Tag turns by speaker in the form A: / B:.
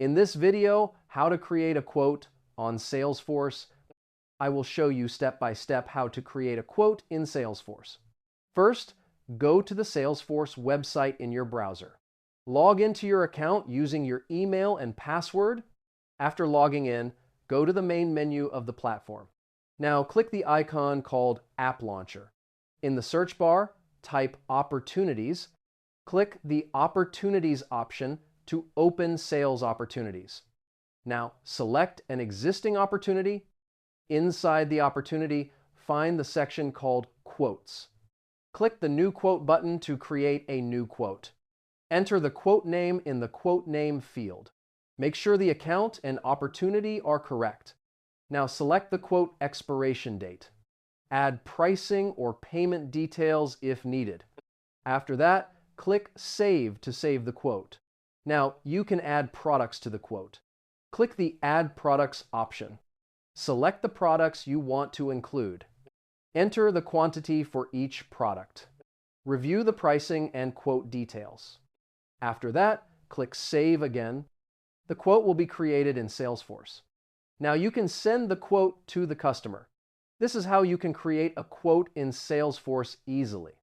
A: In this video, how to create a quote on Salesforce, I will show you step by step how to create a quote in Salesforce. First, go to the Salesforce website in your browser. Log into your account using your email and password. After logging in, go to the main menu of the platform. Now click the icon called App Launcher. In the search bar, type Opportunities. Click the Opportunities option to open sales opportunities. Now select an existing opportunity. Inside the opportunity, find the section called Quotes. Click the New Quote button to create a new quote. Enter the quote name in the Quote Name field. Make sure the account and opportunity are correct. Now select the quote expiration date. Add pricing or payment details if needed. After that, click Save to save the quote. Now you can add products to the quote. Click the Add Products option. Select the products you want to include. Enter the quantity for each product. Review the pricing and quote details. After that, click Save again. The quote will be created in Salesforce. Now you can send the quote to the customer. This is how you can create a quote in Salesforce easily.